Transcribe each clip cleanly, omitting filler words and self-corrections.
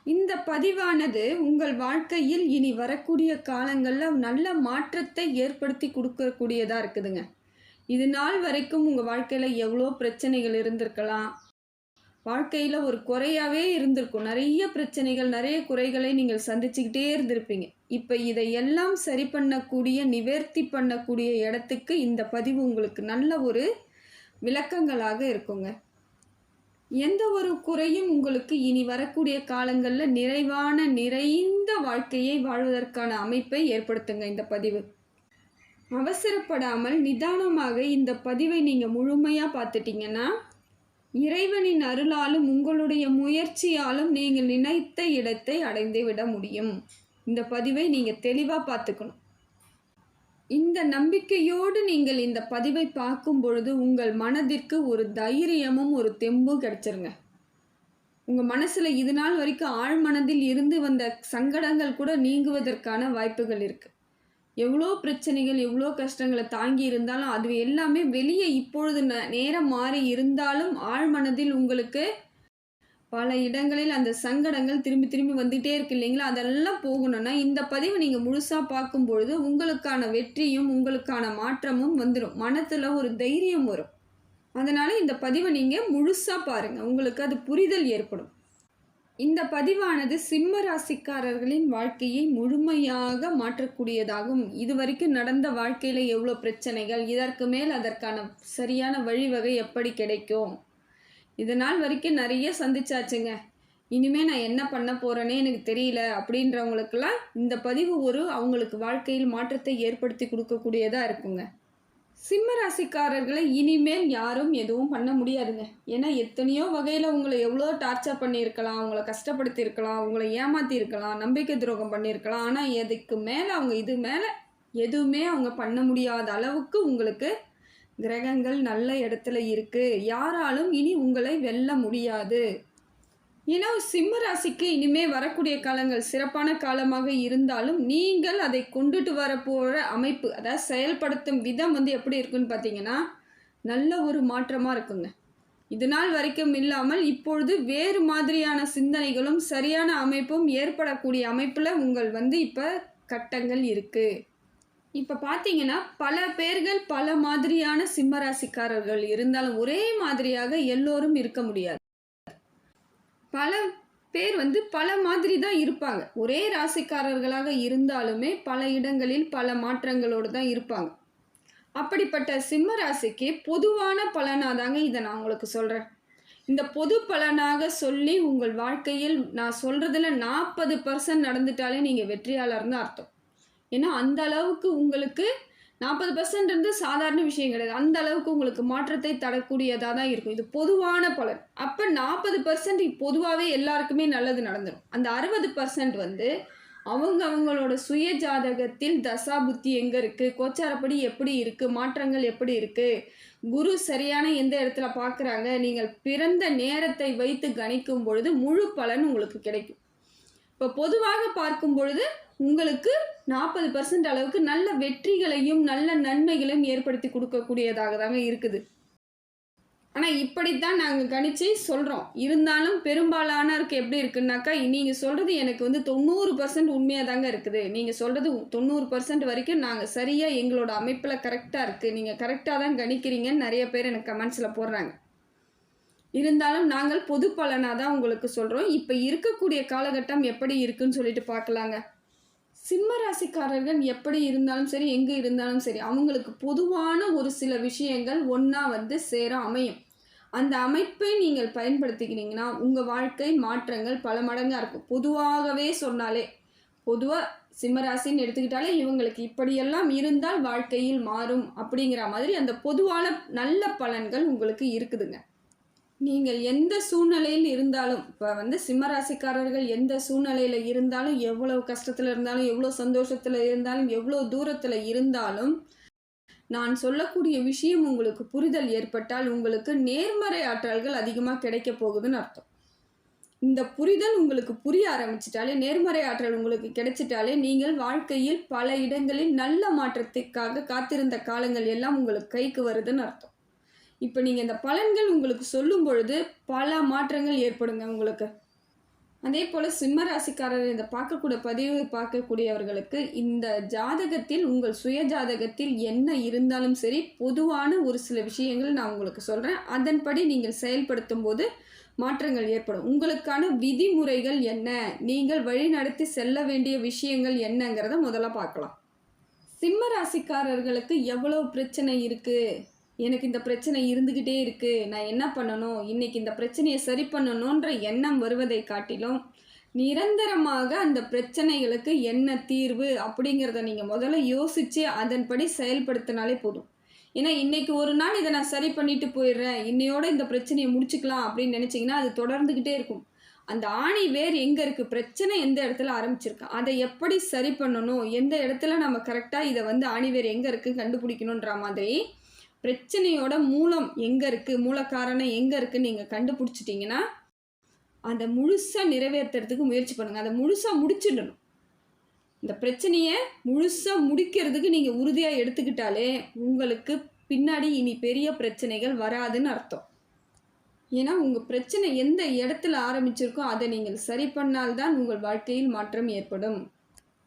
இந்த பதிவானது உங்கள் வாழ்க்கையில் இனி வரக்கூடிய காலங்களில் நல்ல மாற்றத்தை ஏற்படுத்தி கொடுக்கக்கூடியதா இருக்குதுங்க. இது நாள் வரைக்கும் உங்கள் வாழ்க்கையில் எவ்வளோ பிரச்சனைகள் இருந்திருக்கலாம். வாழ்க்கையில் ஒரு குறையாவே இருந்திருக்கும். நிறைய பிரச்சனைகள், நிறைய குறைகளை நீங்கள் சந்திச்சுக்கிட்டே இருந்திருப்பீங்க. இப்போ இதையெல்லாம் சரி பண்ணக்கூடிய, நிவர்த்தி பண்ணக்கூடிய இடத்துக்கு இந்த பதிவு உங்களுக்கு நல்ல ஒரு விளக்கங்களாக இருக்குங்க. எந்த ஒரு குறையும் உங்களுக்கு இனி வரக்கூடிய காலங்களில் நிறைந்த வாழ்க்கையை வாழ்வதற்கான அமைப்பை ஏற்படுத்துங்க இந்த பதிவு. அவசரப்படாமல் நிதானமாக இந்த பதிவை நீங்கள் முழுமையாக பார்த்துட்டீங்கன்னா, இறைவனின் அருளாலும் உங்களுடைய முயற்சியாலும் நீங்கள் நினைத்த இடத்தை அடைந்து விட முடியும். இந்த பதிவை நீங்கள் தெளிவாக பார்த்துக்கணும். இந்த நம்பிக்கையோடு நீங்கள் இந்த பதிவை பார்க்கும் பொழுது உங்கள் மனதிற்கு ஒரு தைரியமும் ஒரு தெம்பும் கிடைச்சிருங்க. உங்கள் மனசில் இது நாள் வரைக்கும் ஆழ்மனதில் இருந்து வந்த சங்கடங்கள் கூட நீங்குவதற்கான வாய்ப்புகள் இருக்குது. எவ்வளோ பிரச்சனைகள், எவ்வளோ கஷ்டங்களை தாங்கி இருந்தாலும் அது எல்லாமே வெளியே இப்பொழுது நேரம் மாறி இருந்தாலும் ஆழ்மனதில் உங்களுக்கு பல இடங்களில் அந்த சங்கடங்கள் திரும்பி வந்துகிட்டே இருக்கு இல்லைங்களா? அதெல்லாம் போகணும்னா இந்த பதிவை நீங்கள் முழுசாக பார்க்கும் பொழுது உங்களுக்கான வெற்றியும் உங்களுக்கான மாற்றமும் வந்துடும். மனத்தில் ஒரு தைரியம் வரும். அதனால் இந்த பதிவை நீங்கள் முழுசாக பாருங்கள், உங்களுக்கு அது புரிதல் ஏற்படும். இந்த பதிவானது சிம்ம ராசிக்காரர்களின் வாழ்க்கையை முழுமையாக மாற்றக்கூடியதாகும். இதுவரைக்கும் நடந்த வாழ்க்கையில் எவ்வளோ பிரச்சனைகள், இதற்கு மேல் அதற்கான சரியான வழிவகை எப்படி கிடைக்கும், இதனால் வரைக்கும் நிறைய சந்திச்சாச்சுங்க, இனிமேல் நான் என்ன பண்ண போகிறேனே எனக்கு தெரியல அப்படின்றவங்களுக்கெல்லாம் இந்த பதிவு அவங்களுக்கு வாழ்க்கையில் மாற்றத்தை ஏற்படுத்தி கொடுக்கக்கூடியதாக இருக்குங்க. சிம்ம ராசிக்காரர்களை இனிமேல் யாரும் எதுவும் பண்ண முடியாதுங்க. ஏன்னா எத்தனையோ வகையில் உங்களை எவ்வளோ டார்ச்சர் பண்ணியிருக்கலாம், உங்களை கஷ்டப்படுத்தியிருக்கலாம், உங்களை ஏமாற்றிருக்கலாம், நம்பிக்கை துரோகம் பண்ணியிருக்கலாம். ஆனால் எதுக்கு மேலே எதுவுமே அவங்க பண்ண முடியாத அளவுக்கு உங்களுக்கு கிரகங்கள் நல்ல இடத்துல இருக்குது. யாராலும் இனி உங்களை வெல்ல முடியாது. ஏன்னா சிம்ம ராசிக்கு இனிமேல் வரக்கூடிய காலங்கள் சிறப்பான காலமாக இருந்தாலும் நீங்கள் அதை கொண்டுட்டு வரப்போகிற அமைப்பு, அதாவது செயல்படுத்தும் விதம் எப்படி இருக்குன்னு பார்த்தீங்கன்னா நல்ல ஒரு மாற்றமாக இருக்குங்க. இது நாள் வரைக்கும் இல்லாமல் இப்பொழுது வேறு மாதிரியான சிந்தனைகளும் சரியான அமைப்பும் ஏற்படக்கூடிய அமைப்பில் உங்கள் இப்போ கட்டங்கள் இருக்குது. இப்போ பார்த்தீங்கன்னா பல பேர்கள் பல மாதிரியான சிம்மராசிக்காரர்கள் இருந்தாலும் ஒரே மாதிரியாக எல்லோரும் இருக்க முடியாது. பல பேர் பல மாதிரி தான் இருப்பாங்க. ஒரே ராசிக்காரர்களாக இருந்தாலுமே பல இடங்களில் பல மாற்றங்களோடு தான் இருப்பாங்க. அப்படிப்பட்ட சிம்ம ராசிக்கு பொதுவான பலனாதாங்க இதை நான் உங்களுக்கு சொல்கிறேன். இந்த பொது பலனாக சொல்லி உங்கள் வாழ்க்கையில் நான் சொல்கிறதுல 40% நடந்துட்டாலே நீங்கள் வெற்றியாளர்னு அர்த்தம். ஏன்னா அந்த அளவுக்கு உங்களுக்கு 40% சாதாரண விஷயம் கிடையாது. அந்த அளவுக்கு உங்களுக்கு மாற்றத்தை தரக்கூடியதாக தான் இருக்கும். இது பொதுவான பலன். அப்போ 40% பொதுவாகவே எல்லாருக்குமே நல்லது நடந்துடும். அந்த 60% அவங்களோட சுய ஜாதகத்தில் தசா புத்தி எங்கே இருக்குது, கோச்சாரப்படி எப்படி இருக்குது, மாற்றங்கள் எப்படி இருக்குது, குரு சரியான எந்த இடத்துல பார்க்குறாங்க, நீங்கள் பிறந்த நேரத்தை வைத்து கணிக்கும் பொழுது முழு பலன் உங்களுக்கு கிடைக்கும். இப்போ பொதுவாக பார்க்கும் பொழுது உங்களுக்கு 40% அளவுக்கு நல்ல வெற்றிகளையும் நல்ல நன்மைகளையும் ஏற்படுத்தி கொடுக்கக்கூடியதாக தாங்க இருக்குது. ஆனால் இப்படித்தான் நாங்கள் கணிச்சு சொல்கிறோம். இருந்தாலும் பெரும்பாலானருக்கு எப்படி இருக்குன்னாக்கா, நீங்கள் சொல்கிறது எனக்கு 90% உண்மையாக தாங்க இருக்குது, நீங்கள் சொல்கிறது 90% வரைக்கும் நாங்கள் சரியாக எங்களோட அமைப்பில் கரெக்டாக இருக்குது, நீங்கள் கரெக்டாக தான் கணிக்கிறீங்கன்னு நிறைய பேர் எனக்கு கமெண்ட்ஸில் போடுறாங்க. இருந்தாலும் நாங்கள் பொது பலனாக தான் உங்களுக்கு சொல்கிறோம். இப்போ இருக்கக்கூடிய காலகட்டம் எப்படி இருக்குன்னு சொல்லிட்டு பார்க்கலாங்க. சிம்ம ராசிக்காரர்கள் எப்படி இருந்தாலும் சரி, எங்கே இருந்தாலும் சரி, அவங்களுக்கு பொதுவான ஒரு சில விஷயங்கள் ஒன்றா சேர அமையும். அந்த அமைப்பை நீங்கள் பயன்படுத்திக்கிறீங்கன்னா உங்கள் வாழ்க்கை மாற்றங்கள் பல மடங்காக இருக்கும். பொதுவாகவே சொன்னாலே, பொதுவாக சிம்மராசின்னு எடுத்துக்கிட்டாலே இவங்களுக்கு இப்படியெல்லாம் இருந்தால் வாழ்க்கையில் மாறும் அப்படிங்கிற மாதிரி அந்த பொதுவான நல்ல பலன்கள் உங்களுக்கு இருக்குதுங்க. நீங்கள் எந்த சூழ்நிலையில் இருந்தாலும், இப்போ சிம்மராசிக்காரர்கள் எந்த சூழ்நிலையில் இருந்தாலும், எவ்வளவு கஷ்டத்தில் இருந்தாலும், எவ்வளோ சந்தோஷத்தில் இருந்தாலும், எவ்வளோ தூரத்தில் இருந்தாலும், நான் சொல்லக்கூடிய விஷயம் உங்களுக்கு புரிதல் ஏற்பட்டால் உங்களுக்கு நேர்மறை ஆற்றல்கள் அதிகமாக கிடைக்க போகுதுன்னு அர்த்தம். இந்த புரிதல் உங்களுக்கு புரிய ஆரம்பிச்சிட்டாலே, நேர்மறை ஆற்றல் உங்களுக்கு கிடைச்சிட்டாலே, நீங்கள் வாழ்க்கையில் பல இடங்களில் நல்ல மாற்றத்திற்காக காத்திருந்த காலங்கள் எல்லாம் உங்களுக்கு கைக்கு வருதுன்னு அர்த்தம். இப்போ நீங்கள் இந்த பலன்கள் உங்களுக்கு சொல்லும் பொழுது பல மாற்றங்கள் ஏற்படுங்க உங்களுக்கு. அதே போல் சிம்ம ராசிக்காரர் இந்த பதிவு பார்க்கக்கூடியவர்களுக்கு இந்த ஜாதகத்தில் உங்கள் சுய ஜாதகத்தில் என்ன இருந்தாலும் சரி, பொதுவான ஒரு சில விஷயங்கள் நான் உங்களுக்கு சொல்கிறேன். அதன்படி நீங்கள் செயல்படுத்தும் போது மாற்றங்கள் ஏற்படும். உங்களுக்கான விதிமுறைகள் என்ன, நீங்கள் வழிநடத்தி செல்ல வேண்டிய விஷயங்கள் என்னங்கிறத முதல்ல பார்க்கலாம். சிம்ம ராசிக்காரர்களுக்கு எவ்வளோ பிரச்சனை இருக்குது, எனக்கு இந்த பிரச்சனை இருந்துக்கிட்டே இருக்குது, நான் என்ன பண்ணணும், இன்றைக்கி இந்த பிரச்சனையை சரி பண்ணணுன்ற எண்ணம் வருவதை காட்டிலும் நிரந்தரமாக அந்த பிரச்சனைகளுக்கு என்ன தீர்வு அப்படிங்கிறத நீங்கள் முதல்ல யோசித்து அதன்படி செயல்படுத்தினாலே போதும். ஏன்னா இன்றைக்கி ஒரு நாள் இதை நான் சரி பண்ணிட்டு போயிடுறேன், இன்னையோட இந்த பிரச்சனையை முடிச்சுக்கலாம் அப்படின்னு நினச்சிங்கன்னா அது தொடர்ந்துக்கிட்டே இருக்கும். அந்த ஆணி வேர் எங்கே இருக்குது, பிரச்சனை எந்த இடத்துல ஆரம்பிச்சிருக்கு, அதை எப்படி சரி பண்ணணும், எந்த இடத்துல நம்ம கரெக்டாக இதை ஆணி வேர் எங்கே இருக்குது கண்டுபிடிக்கணுன்ற மாதிரி பிரச்சனையோட மூலம் எங்கே இருக்குது, மூல காரணம் எங்கே இருக்குன்னு நீங்கள் கண்டுபிடிச்சிட்டிங்கன்னா அதை முழுசாக நிறைவேற்றுறதுக்கு முயற்சி பண்ணுங்கள். அதை முழுசாக முடிச்சிடணும். இந்த பிரச்சனையை முழுசாக முடிக்கிறதுக்கு நீங்கள் உறுதியாக எடுத்துக்கிட்டாலே உங்களுக்கு பின்னாடி இனி பெரிய பிரச்சனைகள் வராதுன்னு அர்த்தம். ஏன்னா உங்கள் பிரச்சனை எந்த இடத்துல ஆரம்பிச்சிருக்கோ அதை நீங்கள் சரி பண்ணால்தான் உங்கள் வாழ்க்கையில் மாற்றம் ஏற்படும்.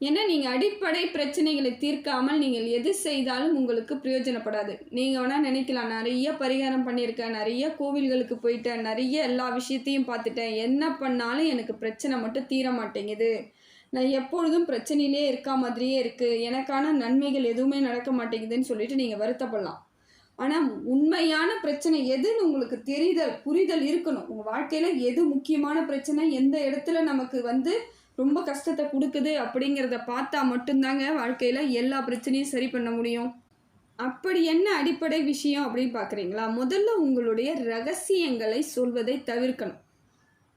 ஏன்னா நீங்கள் அடிப்படை பிரச்சனைகளை தீர்க்காமல் நீங்கள் எது செய்தாலும் உங்களுக்கு பிரயோஜனப்படாது. நீங்கள் வேணால் நினைக்கலாம், நிறைய பரிகாரம் பண்ணியிருக்கேன், நிறைய கோவில்களுக்கு போயிட்டேன், நிறைய எல்லா விஷயத்தையும் பார்த்துட்டேன், என்ன பண்ணாலும் எனக்கு பிரச்சனை மட்டும் தீர மாட்டேங்குது, நான் எப்பொழுதும் பிரச்சனையிலே இருக்கா மாதிரியே இருக்குது, எனக்கான நன்மைகள் எதுவுமே நடக்க மாட்டேங்குதுன்னு சொல்லிட்டு நீங்கள் வருத்தப்படலாம். ஆனால் உண்மையான பிரச்சனை எதுன்னு உங்களுக்கு புரிதல் இருக்கணும். உங்கள் வாழ்க்கையில் எது முக்கியமான பிரச்சனை, எந்த இடத்துல நமக்கு ரொம்ப கஷ்டத்தை கொடுக்குது அப்படிங்கிறத பார்த்தா மட்டும்தாங்க வாழ்க்கையில் எல்லா பிரச்சனையும் சரி பண்ண முடியும். அப்படி என்ன அடிப்படை விஷயம் அப்படின்னு பார்க்குறீங்களா? முதல்ல உங்களுடைய ரகசியங்களை சொல்வதை தவிர்க்கணும்.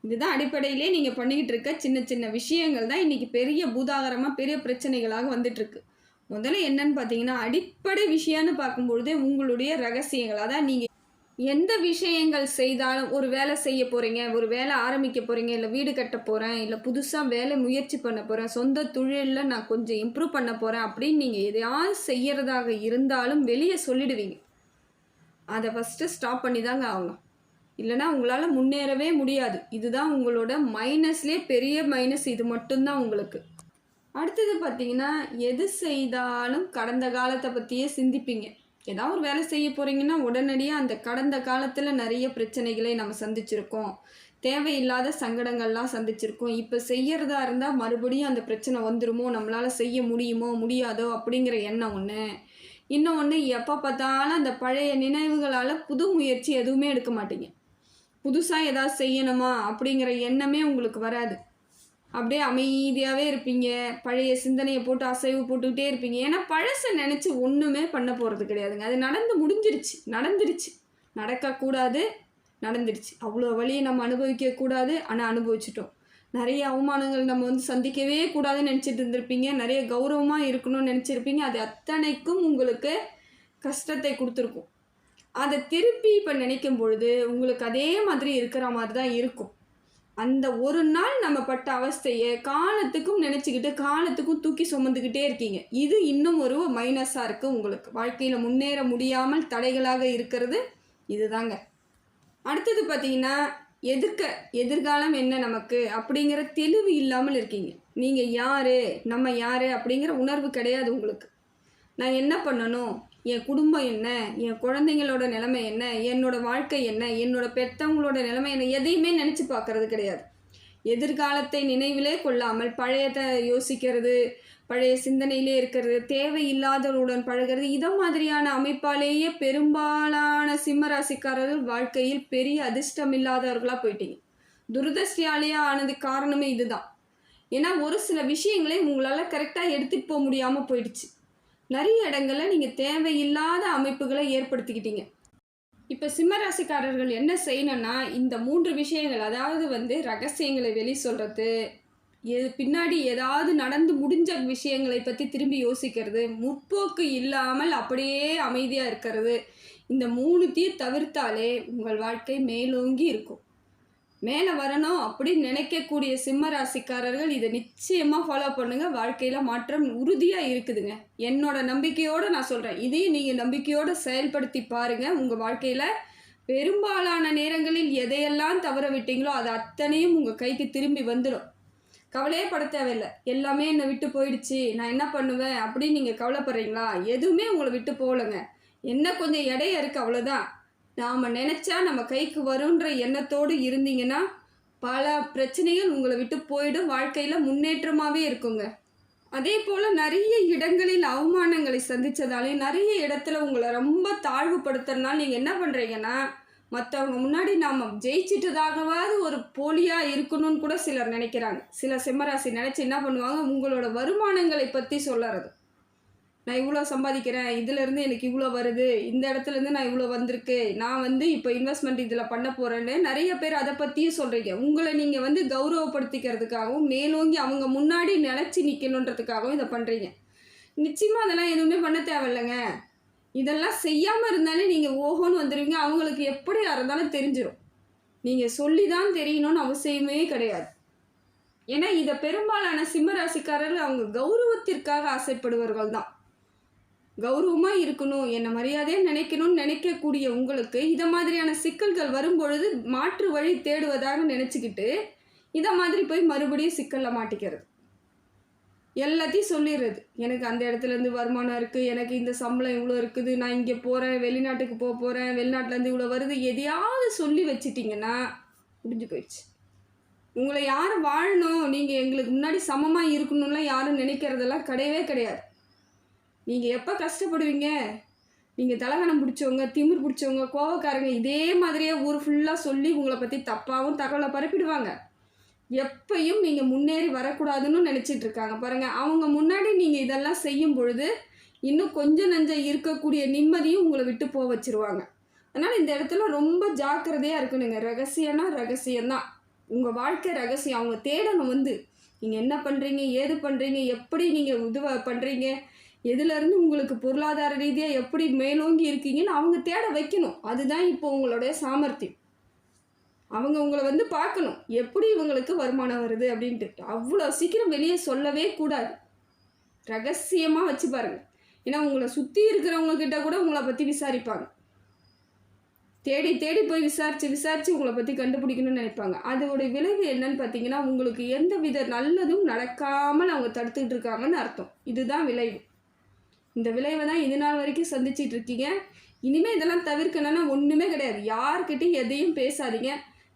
இதுதான் அடிப்படையிலே நீங்கள் பண்ணிக்கிட்டு இருக்க சின்ன சின்ன விஷயங்கள் தான் இன்றைக்கி பெரிய பூதாகரமாக பெரிய பிரச்சனைகளாக வந்துட்டுருக்கு. முதல்ல என்னன்னு பார்த்தீங்கன்னா, அடிப்படை விஷயம்னு பார்க்கும்பொழுது உங்களுடைய ரகசியங்கள், அதான் நீங்கள் எந்த விஷயங்கள் செய்தாலும், ஒரு வேலை செய்ய போகிறீங்க, ஒரு வேலை ஆரம்பிக்க போகிறீங்க, இல்லை வீடு கட்ட போகிறேன், இல்லை புதுசாக வேலை முயற்சி பண்ண போகிறேன், சொந்த தொழிலில் நான் கொஞ்சம் இம்ப்ரூவ் பண்ண போகிறேன் அப்படின்னு நீங்கள் எதையாவது செய்கிறதாக இருந்தாலும் வெளியே சொல்லிடுவீங்க. அதை ஃபஸ்ட்டு ஸ்டாப் பண்ணி தாங்க ஆகணும். இல்லைனா உங்களால் முன்னேறவே முடியாது. இதுதான் உங்களோட மைனஸ்லேயே பெரிய மைனஸ், இது மட்டும்தான் உங்களுக்கு. அடுத்தது பார்த்தீங்கன்னா, எது செய்தாலும் கடந்த காலத்தை பற்றியே சிந்திப்பீங்க. ஏதாவது ஒரு வேலை செய்ய போகிறீங்கன்னா உடனடியாக அந்த கடந்த காலத்தில் நிறைய பிரச்சனைகளை நம்ம சந்திச்சிருக்கோம், தேவையில்லாத சங்கடங்கள்லாம் சந்திச்சிருக்கோம், இப்போ செய்கிறதா இருந்தால் மறுபடியும் அந்த பிரச்சனை வந்துடுமோ, நம்மளால் செய்ய முடியுமோ முடியாதோ அப்படிங்கிற எண்ணம் ஒன்று. இன்னொன்று, எப்போ பார்த்தாலும் அந்த பழைய நினைவுகளால் புது முயற்சி எதுவுமே எடுக்க மாட்டீங்க. புதுசாக ஏதாவது செய்யணுமா அப்படிங்கிற எண்ணமே உங்களுக்கு வராது. அப்படியே அமைதியாகவே இருப்பீங்க. பழைய சிந்தனையை போட்டு அசைவு போட்டுக்கிட்டே இருப்பீங்க. ஏன்னா பழசை நினச்சி ஒன்றுமே பண்ண போகிறது கிடையாதுங்க. அது நடந்துருச்சு, நடக்கக்கூடாது, நடந்துருச்சு. அவ்வளோ வழியை நம்ம அனுபவிக்கக்கூடாது, ஆனால் அனுபவிச்சிட்டோம். நிறைய அவமானங்கள் நம்ம சந்திக்கவே கூடாதுன்னு நினச்சிட்டு இருந்திருப்பீங்க. நிறைய கௌரவமாக இருக்கணும்னு நினச்சிருப்பீங்க. அது அத்தனைக்கும் உங்களுக்கு கஷ்டத்தை கொடுத்துருக்கும். அதை திருப்பி இப்போ நினைக்கும் பொழுது உங்களுக்கு அதே மாதிரி இருக்கிற மாதிரி தான் இருக்கும். அந்த ஒரு நாள் நம்ம பட்ட அவஸ்தையை காலத்துக்கும் நினச்சிக்கிட்டு காலத்துக்கும் தூக்கி சுமந்துக்கிட்டே இருக்கீங்க. இது இன்னும் ஒரு மைனஸாக இருக்குது. உங்களுக்கு வாழ்க்கையில் முன்னேற முடியாமல் தடைகளாக இருக்கிறது இதுதாங்க. அடுத்தது பார்த்தீங்கன்னா, எதிர்காலம் என்ன நமக்கு அப்படிங்கிற தெளிவு இல்லாமல் இருக்கீங்க. நீங்கள் யார், நம்ம யார் அப்படிங்கிற உணர்வு கிடையாது உங்களுக்கு. நான் என்ன பண்ணணும், என் குடும்பம் என்ன, என் குழந்தைங்களோட நிலைமை என்ன, என்னோட வாழ்க்கை என்ன, என்னோட பெற்றவங்களோட நிலைமை என்ன, எதையுமே நினச்சி பார்க்கறது கிடையாது. எதிர்காலத்தை நினைவிலே கொள்ளாமல் பழையதை யோசிக்கிறது, பழைய சிந்தனையிலே இருக்கிறது, தேவையில்லாதவருடன் பழகிறது, இதை மாதிரியான அமைப்பாலேயே பெரும்பாலான சிம்மராசிக்காரர்கள் வாழ்க்கையில் பெரிய அதிர்ஷ்டம் இல்லாதவர்களாக போயிட்டீங்க. துரதிர்ஷ்டசாலியாக ஆனதுக்கு காரணமே இதுதான். ஏன்னா ஒரு சில விஷயங்களை உங்களால் கரெக்டாக எடுத்துகிட்டு போக முடியாமல் போயிடுச்சு. நிறைய இடங்களில் நீங்கள் தேவையில்லாத அமைப்புகளை ஏற்படுத்திக்கிட்டீங்க. இப்போ சிம்மராசிக்காரர்கள் என்ன செய்யணும்னா, இந்த 3 விஷயங்கள், அதாவது ரகசியங்களை வெளி சொல்கிறது, பின்னாடி ஏதாவது நடந்து முடிஞ்ச விஷயங்களை பற்றி திரும்பி யோசிக்கிறது, முற்போக்கு இல்லாமல் அப்படியே அமைதியாக இருக்கிறது, இந்த 3த்தையும் தவிர்த்தாலே உங்கள் வாழ்க்கை மேலோங்கி இருக்கும். மேலே வரணும் அப்படின்னு நினைக்கக்கூடிய சிம்ம ராசிக்காரர்கள் இதை நிச்சயமாக ஃபாலோ பண்ணுங்கள். வாழ்க்கையில் மாற்றம் உறுதியாக இருக்குதுங்க. என்னோட நம்பிக்கையோடு நான் சொல்கிறேன். இதையும் நீங்கள் நம்பிக்கையோடு செயல்படுத்தி பாருங்கள். உங்கள் வாழ்க்கையில் பெரும்பாலான நேரங்களில் எதையெல்லாம் தவற விட்டீங்களோ அது அத்தனையும் உங்கள் கைக்கு திரும்பி வந்துடும். கவலையே பட தேவையில்லை. எல்லாமே என்னை விட்டு போயிடுச்சு, நான் என்ன பண்ணுவேன் அப்படின்னு நீங்கள் கவலைப்படுறீங்களா? எதுவுமே உங்களை விட்டு போகலைங்க. என்ன கொஞ்சம் எடையா இருக்குது, அவ்வளோதான். நாம் நினச்சா நம்ம கைக்கு வருன்ற எண்ணத்தோடு இருந்தீங்கன்னா பல பிரச்சனைகள் உங்களை விட்டு போயிடும். வாழ்க்கையில் முன்னேற்றமாகவே இருக்குங்க. அதே போல் நிறைய இடங்களில் அவமானங்களை சந்தித்ததாலே நிறைய இடத்துல உங்களை ரொம்ப தாழ்வுபடுத்துறதுனால நீங்கள் என்ன பண்ணுறீங்கன்னா, மற்றவங்க முன்னாடி நாம் ஜெயிச்சிட்டதாகவாது ஒரு போலியாக இருக்கணும்னு கூட சிலர் நினைக்கிறாங்க. சில சிம்மராசி நினச்சி என்ன பண்ணுவாங்க, உங்களோட வருமானங்களை பற்றி சொல்லறது. நான் இவ்வளோ சம்பாதிக்கிறேன், இதுலேருந்து எனக்கு இவ்வளோ வருது, இந்த இடத்துலேருந்து நான் இவ்வளோ வந்திருக்கு, நான் இப்போ இன்வெஸ்ட்மெண்ட் இதில் பண்ண போகிறேன்னு நிறைய பேர் அதை பற்றியும் சொல்கிறீங்க. உங்களை நீங்கள் கௌரவப்படுத்திக்கிறதுக்காகவும் மேலோங்கி அவங்க முன்னாடி நிலச்சி நிற்கணுன்றதுக்காகவும் இதை பண்ணுறீங்க. நிச்சயமாக அதெல்லாம் எதுவுமே பண்ண தேவையில்லைங்க. இதெல்லாம் செய்யாமல் இருந்தாலே நீங்கள் ஓஹோன்னு வந்துடுவீங்க. அவங்களுக்கு எப்படியா இருந்தாலும் தெரிஞ்சிடும். நீங்கள் சொல்லி தான் தெரியணும்னு அவசியமே கிடையாது. ஏன்னா இதை பெரும்பாலான சிம்மராசிக்காரர்கள் அவங்க கௌரவத்திற்காக ஆசைப்படுவர்கள் தான். கௌரவமாக இருக்கணும், என்னை மரியாதையாக நினைக்கணும்னு நினைக்கக்கூடிய உங்களுக்கு இதை மாதிரியான சிக்கல்கள் வரும்பொழுது மாற்று வழி தேடுவதாக நினச்சிக்கிட்டு இதை மாதிரி போய் மறுபடியும் சிக்கலில் மாட்டிக்கிறது. எல்லாத்தையும் சொல்லிடுறது, எனக்கு அந்த இடத்துலேருந்து வருமானம் இருக்குது, எனக்கு இந்த சம்பளம் இவ்வளோ இருக்குது, நான் இங்கே போகிறேன், வெளிநாட்டுக்கு போகிறேன், வெளிநாட்டிலேருந்து இவ்வளோ வருது, எதையாவது சொல்லி வச்சிட்டிங்கன்னா முடிஞ்சு போயிடுச்சு. உங்களை யாரும் வாழணும், நீங்கள் எங்களுக்கு முன்னாடி சமமாக இருக்கணும்லாம் யாரும் நினைக்கிறதெல்லாம் கிடையவே கிடையாது. நீங்கள் எப்போ கஷ்டப்படுவீங்க, நீங்கள் தலகணம் பிடிச்சவங்க, திமிர் பிடிச்சவங்க, கோவக்காரங்க இதே மாதிரியே ஊர் ஃபுல்லாக சொல்லி உங்களை பற்றி தப்பாகவும் தகவலை பரப்பிடுவாங்க. எப்பையும் நீங்கள் முன்னேறி வரக்கூடாதுன்னு நினச்சிட்டு இருக்காங்க பாருங்கள். அவங்க முன்னாடி நீங்கள் இதெல்லாம் செய்யும் பொழுது இன்னும் கொஞ்சம் நஞ்சம் இருக்கக்கூடிய நிம்மதியும் உங்களை விட்டு போக வச்சுருவாங்க. அதனால் இந்த இடத்துல ரொம்ப ஜாக்கிரதையாக இருக்கணுங்க. ரகசியம்னா ரகசியம்தான். உங்கள் வாழ்க்கை ரகசியம். அவங்க தேடணும் நீங்கள் என்ன பண்ணுறீங்க, ஏது பண்ணுறீங்க, எப்படி நீங்கள் உதவ பண்ணுறீங்க, எதுலேருந்து உங்களுக்கு பொருளாதார ரீதியாக எப்படி மேலோங்கி இருக்கீங்கன்னு அவங்க தேட வைக்கணும். அதுதான் இப்போ உங்களுடைய சாமர்த்தியம். அவங்க உங்களை பார்க்கணும், எப்படி இவங்களுக்கு வருமானம் வருது அப்படின்ட்டு. அவ்வளோ சீக்கிரம் வெளியே சொல்லவே கூடாது. ரகசியமாக வச்சு பாருங்கள். ஏன்னா உங்களை சுற்றி இருக்கிறவங்கக்கிட்ட கூட உங்களை பற்றி விசாரிப்பாங்க. தேடி தேடி போய் விசாரித்து உங்களை பற்றி கண்டுபிடிக்கணும்னு நினைப்பாங்க. அதோடைய விளைவு என்னன்னு பார்த்தீங்கன்னா, உங்களுக்கு எந்த வித நல்லதும் நடக்காமல் அவங்க தடுத்துக்கிட்டு இருக்காங்கன்னு அர்த்தம். இதுதான் விளைவு. இந்த விளைவை தான் இது நாள் வரைக்கும் சந்திச்சிட்டு இருக்கீங்க. இனிமேல் இதெல்லாம் தவிர்க்கணும்னா ஒன்றுமே கிடையாது. யார்கிட்டையும் எதையும் பேசாதீங்க.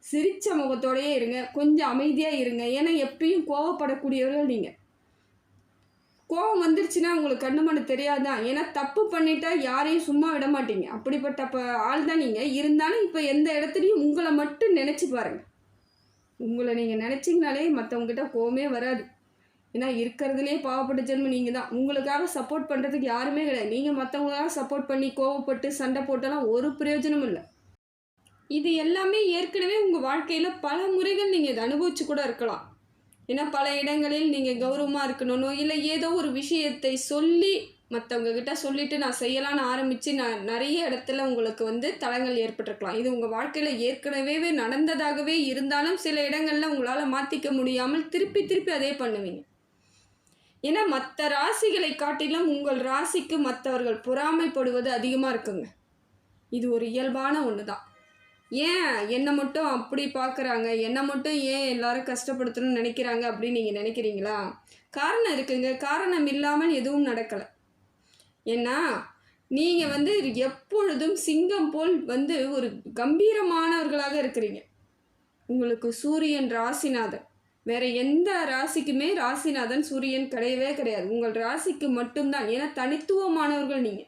சிரித்த முகத்தோடையே இருங்க, கொஞ்சம் அமைதியாக இருங்க. ஏன்னா எப்பயும் கோவப்படக்கூடியவர்கள் நீங்கள். கோவம் வந்துருச்சுன்னா உங்களுக்கு கண்ணு மண்ணு தெரியாதான். ஏன்னா தப்பு பண்ணிட்டா யாரையும் சும்மா விட மாட்டீங்க. அப்படிப்பட்ட ஆள் தான் நீங்கள். இருந்தாலும் இப்போ எந்த இடத்துலையும் உங்களை மட்டும் நினச்சி பாருங்கள். உங்களை நீங்கள் நினச்சிங்கனாலே மற்றவங்ககிட்ட கோவமே வராது. ஏன்னா இருக்கிறதுலே பாவப்பட்ட ஜென்மம் நீங்கள் தான். உங்களுக்காக சப்போர்ட் பண்ணுறதுக்கு யாருமே கிடையாது. நீங்கள் மற்றவங்களுக்காக சப்போர்ட் பண்ணி கோவப்பட்டு சண்டை போட்டாலும் ஒரு பிரயோஜனமும் இல்லை. இது எல்லாமே ஏற்கனவே உங்கள் வாழ்க்கையில் பல முறைகள் நீங்கள் இதை அனுபவிச்சு கூட இருக்கலாம். ஏன்னா பல இடங்களில் நீங்கள் கௌரவமாக இருக்கணும்னோ இல்லை ஏதோ ஒரு விஷயத்தை சொல்லி மற்றவங்கக்கிட்ட சொல்லிவிட்டு நான் செய்யலான்னு ஆரம்பித்து நான் நிறைய இடத்துல உங்களுக்கு தடங்கள் ஏற்பட்டிருக்கலாம். இது உங்கள் வாழ்க்கையில் ஏற்கனவே நடந்ததாகவே இருந்தாலும் சில இடங்களில் உங்களால் மாற்றிக்க முடியாமல் திருப்பி திருப்பி அதே பண்ணுவீங்க. ஏன்னா மற்ற ராசிகளை காட்டிலும் உங்கள் ராசிக்கு மற்றவர்கள் பொறாமைப்படுவது அதிகமாக இருக்குங்க. இது ஒரு இயல்பான ஒன்று தான். ஏன் என்னை மட்டும் அப்படி பார்க்குறாங்க, என்னை மட்டும் ஏன் எல்லாரும் கஷ்டப்படுத்தணும்னு நினைக்கிறாங்க அப்படின்னு நீங்கள் நினைக்கிறீங்களா? காரணம் இருக்குங்க. காரணம் இல்லாமல் எதுவும் நடக்கலை. ஏன்னா நீங்கள் எப்பொழுதும் சிங்கம் போல் ஒரு கம்பீரமானவர்களாக இருக்கிறீங்க. உங்களுக்கு சூரியன் ராசிநாதன். வேறு எந்த ராசிக்குமே ராசிநாதன் சூரியன் கிடையவே கிடையாது. உங்கள் ராசிக்கு மட்டும்தான். ஏன்னா தனித்துவமானவர்கள் நீங்கள்.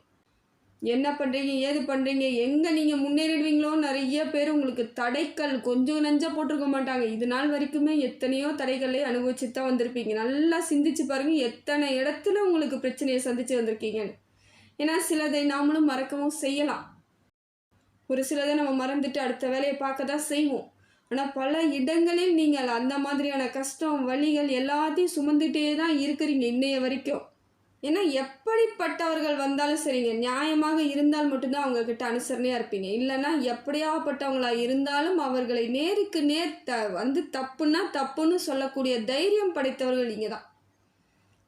என்ன பண்ணுறீங்க, ஏது பண்ணுறீங்க, எங்கே நீங்கள் முன்னேறிடுவீங்களோ நிறைய பேர் உங்களுக்கு தடைக்கல் கொஞ்சம் நஞ்சா போட்டிருக்க மாட்டாங்க. இது நாள் வரைக்குமே எத்தனையோ தடைகளை அனுபவிச்சு தான் வந்திருப்பீங்க. நல்லா சிந்திச்சு பாருங்கள், எத்தனை இடத்துல உங்களுக்கு பிரச்சனையை சந்தித்து வந்திருக்கீங்கன்னு. ஏன்னா சிலதை நாமளும் மறக்கவும் செய்யலாம். ஒரு சிலதை நம்ம மறந்துட்டு அடுத்த வேலையை பார்க்க தான் செய்வோம். ஆனால் பல இடங்களில் நீங்கள் அந்த மாதிரியான கஷ்டம் வலிகள் எல்லாத்தையும் சுமந்துகிட்டே தான் இருக்கிறீங்க இன்னைய வரைக்கும். ஏன்னா எப்படிப்பட்டவர்கள் வந்தாலும் சரிங்க, நியாயமாக இருந்தால் மட்டும்தான் அவங்கக்கிட்ட அனுசரணையாக இருப்பீங்க. இல்லைன்னா எப்படியாப்பட்டவங்களாக இருந்தாலும் அவர்களை நேருக்கு நேர் தப்புன்னா தப்புன்னு சொல்லக்கூடிய தைரியம் படைத்தவர்கள் நீங்கள் தான்.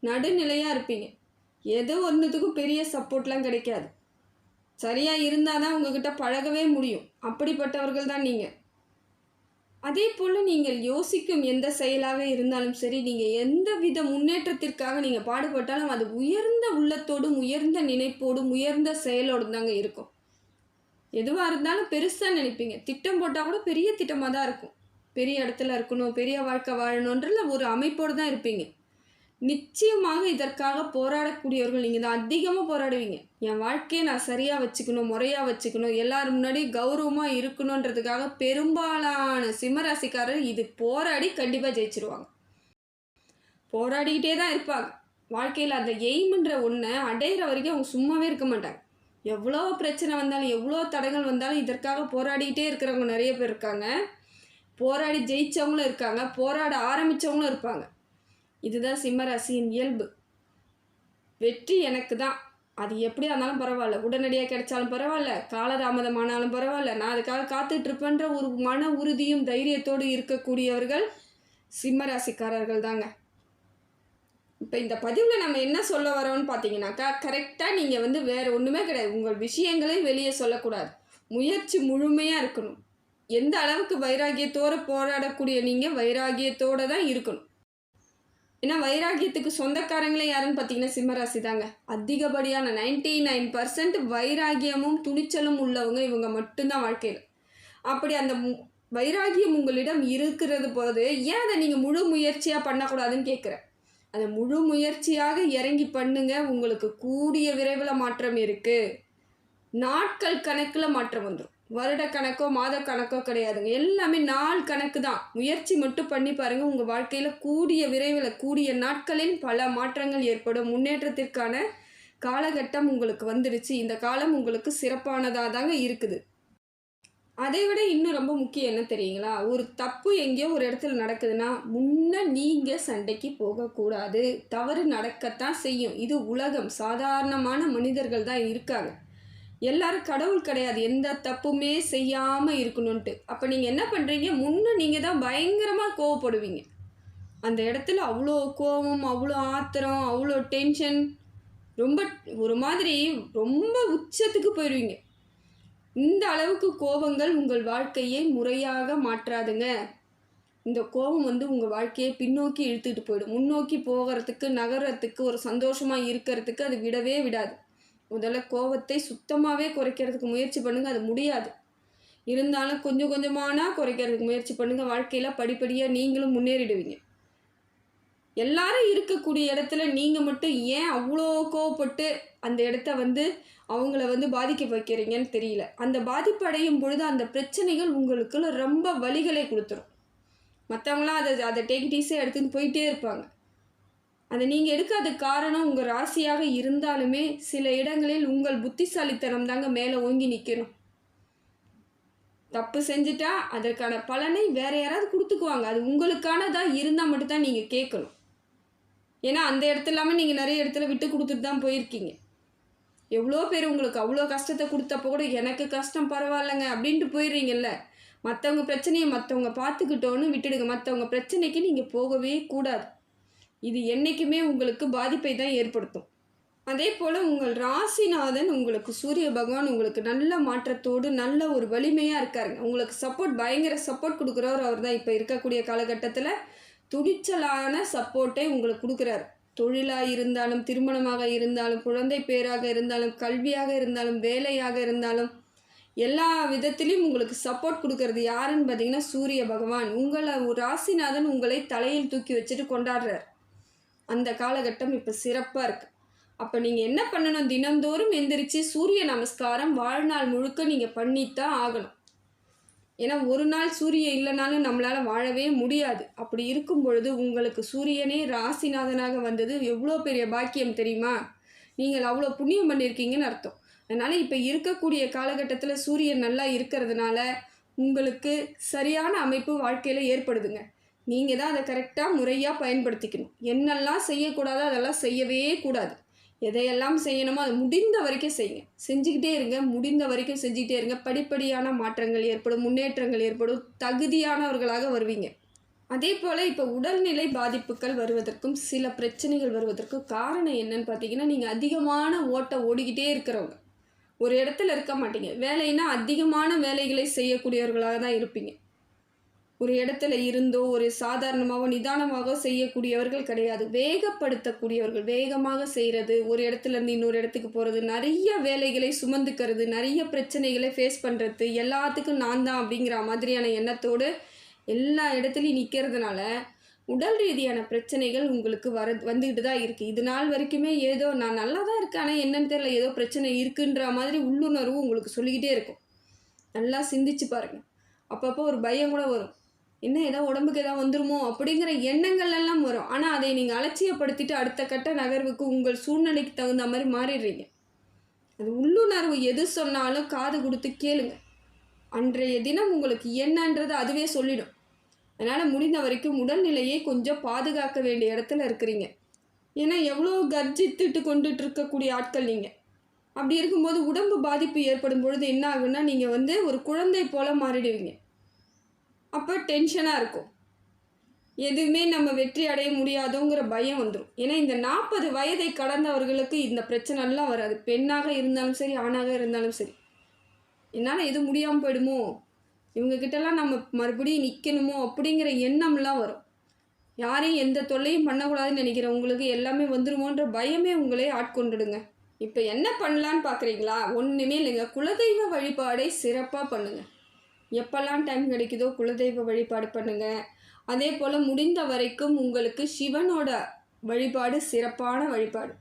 நடுநிலையாக இருப்பீங்க. ஏதோ ஒன்றுத்துக்கும் பெரிய சப்போர்ட்லாம் கிடைக்காது. சரியாக இருந்தால் தான் உங்ககிட்ட பழகவே முடியும். அப்படிப்பட்டவர்கள் தான் நீங்கள். அதே போல் நீங்கள் யோசிக்கும் எந்த செயலாக இருந்தாலும் சரி, நீங்கள் எந்த வித முன்னேற்றத்திற்காக நீங்கள் பாடுபட்டாலும் அது உயர்ந்த உள்ளத்தோடும் உயர்ந்த நினைப்போடும் உயர்ந்த செயலோடும் தாங்க இருக்கும். எதுவாக இருந்தாலும் பெருசாக நினைப்பீங்க. திட்டம் போட்டால் கூட பெரிய திட்டமாக தான் இருக்கும். பெரிய இடத்துல இருக்கணும், பெரிய வாழ்க்கை வாழணுன்றதுல ஒரு அமைப்போடு தான் இருப்பீங்க. நிச்சயமாக இதற்காக போராடக்கூடியவர்கள் நீங்கள் தான். அதிகமாக போராடுவீங்க. என் வாழ்க்கையை நான் சரியாக வச்சுக்கணும், முறையாக வச்சுக்கணும், எல்லாரும் முன்னாடி கௌரவமாக இருக்கணுன்றதுக்காக பெரும்பாலான சிம்மராசிக்காரர் இது போராடி கண்டிப்பாக ஜெயிச்சிருவாங்க. போராடிக்கிட்டே தான் இருப்பாங்க. வாழ்க்கையில் அந்த எய்முன்ற ஒன்றை அடையிற வரைக்கும் அவங்க சும்மாவே இருக்க மாட்டாங்க. எவ்வளோ பிரச்சனை வந்தாலும் எவ்வளோ தடங்கள் வந்தாலும் இதற்காக போராடிக்கிட்டே இருக்கிறவங்க நிறைய பேர் இருக்காங்க. போராடி ஜெயித்தவங்களும் இருக்காங்க, போராட ஆரம்பித்தவங்களும் இருப்பாங்க. இதுதான் சிம்மராசியின் இயல்பு. வெற்றி எனக்கு தான், அது எப்படியா இருந்தாலும் பரவாயில்ல, உடனடியாக கிடைச்சாலும் பரவாயில்ல, காலதாமதமானாலும் பரவாயில்ல, நான் அதுக்காக காத்துட்ருப்பேன்ற ஒரு மன உறுதியும் தைரியத்தோடு இருக்கக்கூடியவர்கள் சிம்மராசிக்காரர்கள் தாங்க. இப்போ இந்த பதிவில் நம்ம என்ன சொல்ல வரோன்னு பார்த்தீங்கன்னாக்கா, கரெக்டாக நீங்கள் வேறு ஒன்றுமே கிடையாது. உங்கள் விஷயங்களை வெளியே சொல்லக்கூடாது. முயற்சி முழுமையாக இருக்கணும். எந்த அளவுக்கு வைராகியத்தோடு போராடக்கூடிய நீங்கள் வைராகியத்தோடு தான் இருக்கணும். ஏன்னா வைராகியத்துக்கு சொந்தக்காரங்களே யாருன்னு பார்த்தீங்கன்னா சிம்மராசி தாங்க. அதிகப்படியான 99% வைராகியமும் துணிச்சலும் உள்ளவங்க இவங்க மட்டும்தான் வாழ்க்கையில். அப்படி அந்த வைராகியம் உங்களிடம் இருக்கிறது போது ஏன் அதை நீங்கள் முழு முயற்சியாக பண்ணக்கூடாதுன்னு கேட்குறேன். அதை முழு முயற்சியாக இறங்கி பண்ணுங்க. உங்களுக்கு கூடிய விரைவில் மாற்றம் இருக்குது. நாட்கள் கணக்கில் மாற்றம் வந்துடும். வருட கணக்கோ மாத கணக்கோ கிடையாதுங்க. எல்லாமே நாள் கணக்கு தான். முயற்சி மட்டும் பண்ணி பாருங்கள். உங்கள் வாழ்க்கையில் கூடிய விரைவில் கூடிய நாட்களில் பல மாற்றங்கள் ஏற்படும். முன்னேற்றத்திற்கான காலகட்டம் உங்களுக்கு வந்துடுச்சு. இந்த காலம் உங்களுக்கு சிறப்பானதாக தாங்க இருக்குது. அதை விட இன்னும் ரொம்ப முக்கியம் என்ன தெரியுங்களா, ஒரு தப்பு எங்கேயோ ஒரு இடத்துல நடக்குதுன்னா முன்ன நீங்கள் சண்டைக்கு போகக்கூடாது. தவறு நடக்கத்தான் செய்யும். இது உலகம். சாதாரணமான மனிதர்கள் தான் இருக்காங்க. எல்லாரும் கடவுள் கிடையாது. எந்த தப்புமே செய்யாமல் இருக்கணுன்ட்டு. அப்போ நீங்கள் என்ன பண்ணுறீங்க, முன்ன நீங்கள் தான் பயங்கரமாக கோவப்படுவீங்க. அந்த இடத்துல அவ்வளோ கோபம், அவ்வளோ ஆத்திரம், அவ்வளோ டென்ஷன், ரொம்ப ஒரு மாதிரி ரொம்ப உச்சத்துக்கு போயிடுவீங்க. இந்த அளவுக்கு கோபங்கள் உங்கள் வாழ்க்கையை முறையாக மாற்றாதுங்க. இந்த கோபம் உங்கள் வாழ்க்கையை பின்னோக்கி இழுத்துட்டு போயிடும். முன்னோக்கி போகிறதுக்கு, நகரத்துக்கு, ஒரு சந்தோஷமாக இருக்கிறதுக்கு அது விடவே விடாது. முதல்ல கோபத்தை சுத்தமாகவே குறைக்கிறதுக்கு முயற்சி பண்ணுங்கள். அது முடியாது. இருந்தாலும் கொஞ்சம் கொஞ்சமானா குறைக்கிறதுக்கு முயற்சி பண்ணுங்கள். வாழ்க்கையில் படிப்படியாக நீங்களும் முன்னேறிடுவீங்க. எல்லாரும் இருக்கக்கூடிய இடத்துல நீங்கள் மட்டும் ஏன் அவ்வளோ கோவப்பட்டு அந்த இடத்த அவங்கள பாதிக்க வைக்கிறீங்கன்னு தெரியல. அந்த பாதிப்பு அடையும் பொழுது அந்த பிரச்சனைகள் உங்களுக்கு ரொம்ப வலிகளை கொடுத்துரும். மற்றவங்களாம் அதை டேக் இட் ஈஸியாக எடுத்துன்னு போயிட்டே இருப்பாங்க. அதை நீங்கள் எடுக்காத காரணம் உங்கள் ராசியாக இருந்தாலுமே சில இடங்களில் உங்கள் புத்திசாலித்தனம் தாங்க மேலே ஓங்கி நிற்கணும். தப்பு செஞ்சுட்டா அதற்கான பலனை வேறு யாராவது கொடுத்துக்குவாங்க. அது உங்களுக்கானதாக இருந்தால் மட்டும்தான் நீங்கள் கேட்கணும். ஏன்னா அந்த இடத்துல இல்லாமல் நீங்கள் நிறைய இடத்துல விட்டு கொடுத்துட்டு தான் போயிருக்கீங்க. எவ்வளோ பேர் உங்களுக்கு அவ்வளோ கஷ்டத்தை கொடுத்தப்போ கூட எனக்கு கஷ்டம் பரவாயில்லைங்க அப்படின்ட்டு போயிடுறீங்கல்ல. மற்றவங்க பிரச்சனையை மற்றவங்க பார்த்துக்கிட்டோன்னு விட்டுடுங்க. மற்றவங்க பிரச்சனைக்கு நீங்கள் போகவே கூடாது. இது என்றைக்குமே உங்களுக்கு பாதிப்பை தான் ஏற்படுத்தும். அதே போல் உங்கள் ராசிநாதன் உங்களுக்கு சூரிய பகவான் உங்களுக்கு நல்ல மாற்றத்தோடு நல்ல ஒரு வலிமையாக இருக்காருங்க. உங்களுக்கு சப்போர்ட், பயங்கர சப்போர்ட் கொடுக்குறவர் அவர் தான். இப்போ இருக்கக்கூடிய காலகட்டத்தில் துணிச்சலான சப்போர்ட்டை உங்களுக்கு கொடுக்குறாரு. தொழிலாக இருந்தாலும், திருமணமாக இருந்தாலும், குழந்தை பேராக இருந்தாலும், கல்வியாக இருந்தாலும், வேலையாக இருந்தாலும், எல்லா விதத்திலையும் உங்களுக்கு சப்போர்ட் கொடுக்கறது யாருன்னு பார்த்தீங்கன்னா சூரிய பகவான். உங்களை ராசிநாதன் உங்களை தலையில் தூக்கி வச்சுட்டு கொண்டாடுறார். அந்த காலகட்டம் இப்போ சிறப்பாக இருக்குது. அப்போ நீங்கள் என்ன பண்ணணும், தினந்தோறும் எந்திரிச்சு சூரிய நமஸ்காரம் வாழ்நாள் முழுக்க நீங்கள் பண்ணித்தான் ஆகணும். ஏன்னா ஒரு நாள் சூரியன் இல்லைனாலும் நம்மளால் வாழவே முடியாது. அப்படி இருக்கும் பொழுது உங்களுக்கு சூரியனே ராசிநாதனாக வந்தது எவ்வளோ பெரிய பாக்கியம் தெரியுமா. நீங்கள் அவ்வளோ புண்ணியம் பண்ணியிருக்கீங்கன்னு அர்த்தம். அதனால் இப்போ இருக்கக்கூடிய காலகட்டத்தில் சூரியன் நல்லா இருக்கிறதுனால உங்களுக்கு சரியான அமைப்பு வாழ்க்கையில் ஏற்படுதுங்க. நீங்கள் தான் அதை கரெக்டாக முறையாக பயன்படுத்திக்கணும். என்னெல்லாம் செய்யக்கூடாதோ அதெல்லாம் செய்யவே கூடாது. எதையெல்லாம் செய்யணுமோ அதை முடிந்த வரைக்கும் செய்யுங்க. செஞ்சுக்கிட்டே இருங்க, முடிந்த வரைக்கும் செஞ்சுக்கிட்டே இருங்க. படிப்படியான மாற்றங்கள் ஏற்படும், முன்னேற்றங்கள் ஏற்படும், தகுதியானவர்களாக வருவீங்க. அதே போல் இப்போ உடல்நிலை பாதிப்புகள் வருவதற்கும் சில பிரச்சனைகள் வருவதற்கும் காரணம் என்னன்னு பார்த்தீங்கன்னா, நீங்கள் அதிகமான ஓடிக்கிட்டே இருக்கிறவங்க. ஒரு இடத்துல இருக்க மாட்டீங்க. வேலைன்னா அதிகமான வேலைகளை செய்யக்கூடியவர்களாக தான் இருப்பீங்க. ஒரு இடத்துல இருந்தோ ஒரு சாதாரணமாகவோ நிதானமாக செய்யக்கூடியவர்கள் கிடையாது. வேகப்படுத்தக்கூடியவர்கள், வேகமாக செய்கிறது, ஒரு இடத்துலேருந்து இன்னொரு இடத்துக்கு போகிறது, நிறைய வேலைகளை சுமந்துக்கிறது, நிறைய பிரச்சனைகளை ஃபேஸ் பண்ணுறது, எல்லாத்துக்கும் நான் தான் அப்படிங்கிற மாதிரியான எண்ணத்தோடு எல்லா இடத்துலையும் நிற்கிறதுனால உடல் ரீதியான பிரச்சனைகள் உங்களுக்கு வந்துக்கிட்டு தான் இருக்குது. இது நாள் வரைக்குமே ஏதோ நான் நல்லா தான் இருக்கேன், ஆனால் என்னன்னு தெரியல, ஏதோ பிரச்சனை இருக்குன்ற மாதிரி உள்ளுணர்வு உங்களுக்கு சொல்லிக்கிட்டே இருக்கும். நல்லா சிந்திச்சு பாருங்கள். அப்பப்போ ஒரு பயம் கூட வரும். என்ன ஏதோ உடம்புக்கு ஏதாவது வந்துருமோ அப்படிங்கிற எண்ணங்கள் எல்லாம் வரும். ஆனால் அதை நீங்கள் அலட்சியப்படுத்திட்டு அடுத்த கட்ட நகர்வுக்கு உங்கள் சூழ்நிலைக்கு தகுந்த மாதிரி மாறிடுறீங்க. அது உள்ளுணர்வு எது சொன்னாலும் காது கொடுத்து கேளுங்க. அன்றைய தினம் உங்களுக்கு என்னன்றது அதுவே சொல்லிடும். அதனால் முடிந்த வரைக்கும் உடல்நிலையை கொஞ்சம் பாதுகாக்க வேண்டிய இடத்துல இருக்கிறீங்க. ஏன்னா எவ்வளோ கர்ஜித்துட்டு கொண்டுட்டு இருக்கக்கூடிய ஆட்கள் நீங்கள். அப்படி இருக்கும்போது உடம்பு பாதிப்பு ஏற்படும் பொழுது என்ன ஆகுன்னா, நீங்கள் ஒரு குழந்தை போல் மாறிடுவீங்க. அப்போ டென்ஷனாக இருக்கும். எதுவுமே நம்ம வெற்றி அடைய முடியாதோங்கிற பயம் வந்துடும். ஏன்னா இந்த 40 வயதை கடந்தவர்களுக்கு இந்த பிரச்சனைலாம் வராது. பெண்ணாக இருந்தாலும் சரி, ஆணாக இருந்தாலும் சரி. என்னால் எதுவும் முடியாமல் போயிடுமோ, இவங்கக்கிட்டலாம் நம்ம மறுபடியும் நிற்கணுமோ அப்படிங்கிற எண்ணம்லாம் வரும். யாரையும் எந்த தொல்லையும் பண்ணக்கூடாதுன்னு நினைக்கிறேன். உங்களுக்கு எல்லாமே வந்துடுமோன்ற பயமே உங்களே ஆட்கொண்டுடுங்க. இப்போ என்ன பண்ணலான்னு பார்க்குறீங்களா? ஒன்றுமே இல்லைங்க. குலதெய்வ வழிபாடை சிறப்பாக பண்ணுங்கள். எப்போல்லாம் டைம் கிடைக்குதோ குலதெய்வ வழிபாடு பண்ணுங்கள். அதே போல் முடிந்த வரைக்கும் உங்களுக்கு சிவனோட வழிபாடு சிறப்பான வழிபாடு.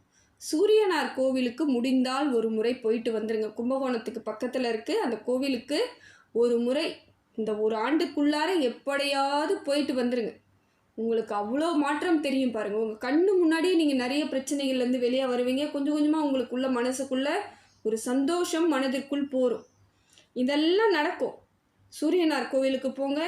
சூரியனார் கோவிலுக்கு முடிந்தால் ஒரு முறை போயிட்டு வந்துடுங்க. கும்பகோணத்துக்கு பக்கத்தில் இருக்குது அந்த கோவிலுக்கு ஒரு முறை இந்த ஒரு ஆண்டுக்குள்ளார எப்படியாவது போயிட்டு வந்துடுங்க. உங்களுக்கு அவ்வளோ மாற்றம் தெரியும் பாருங்கள். உங்கள் கண்ணு முன்னாடியே நீங்கள் நிறைய பிரச்சனைகள்லேருந்து வெளியே வருவீங்க. கொஞ்சம் கொஞ்சமாக உங்களுக்குள்ள மனசுக்குள்ளே ஒரு சந்தோஷம் மனதிற்குள் போகும். இதெல்லாம் நடக்கும். சூரியனார் கோவிலுக்கு போங்க,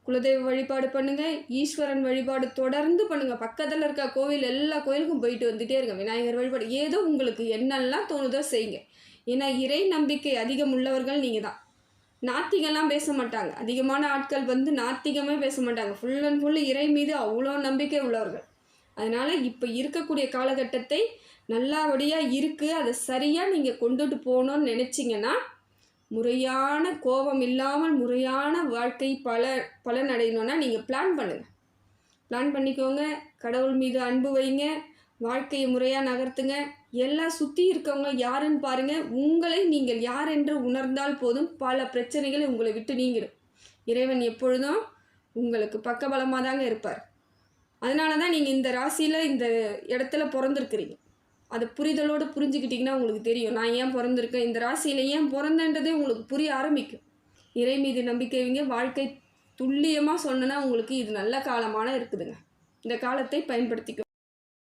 குலதெய்வ வழிபாடு பண்ணுங்கள், ஈஸ்வரன் வழிபாடு தொடர்ந்து பண்ணுங்கள். பக்கத்தில் இருக்க கோவில் எல்லா கோயிலுக்கும் போயிட்டு வந்துகிட்டே இருங்க. விநாயகர் வழிபாடு ஏதோ உங்களுக்கு என்னெல்லாம் தோணுதோ செய்யுங்க. ஏன்னா இறை நம்பிக்கை அதிகம் உள்ளவர்கள் நீங்கள் தான். நாத்திகம்லாம் பேச மாட்டாங்க. அதிகமான ஆட்கள் நாத்திகமே பேச மாட்டாங்க. ஃபுல் அண்ட் ஃபுல் இறை மீது அவ்வளோ நம்பிக்கை உள்ளவர்கள். அதனால் இப்போ இருக்கக்கூடிய காலகட்டத்தை நல்லபடியாக இருக்குது, அதை சரியாக நீங்கள் கொண்டுட்டு போகணுன்னு நினச்சிங்கன்னா முறையான கோபம் இல்லாமல் முறையான வாழ்க்கை பலனடையணும்னா நீங்கள் பிளான் பண்ணுங்கள். பிளான் பண்ணிக்கோங்க. கடவுள் மீது அன்பு வைங்க. வாழ்க்கையை முறையாக நகர்த்துங்க. எல்லாம் சுற்றி இருக்கவங்க யாருன்னு பாருங்கள். உங்களை நீங்கள் யார் என்று உணர்ந்தால் போதும், பல பிரச்சனைகளை உங்களை விட்டு நீங்கிடும். இறைவன் எப்பொழுதும் உங்களுக்கு பக்கபலமாக தாங்க இருப்பார். அதனால தான் நீங்கள் இந்த ராசியில் இந்த இடத்துல பிறந்திருக்கிறீங்க. அதை புரிதலோடு புரிஞ்சுக்கிட்டிங்கன்னா உங்களுக்கு தெரியும் நான் ஏன் பிறந்திருக்கேன், இந்த ராசியில் ஏன் பிறந்தன்றதே உங்களுக்கு புரிய ஆரம்பிக்கும். இறை மீது நம்பிக்கை வைங்க. வாழ்க்கை துல்லியமாக சொன்னேன்னா உங்களுக்கு இது நல்ல காலமான இருக்குதுங்க. இந்த காலத்தை பயன்படுத்திக்க.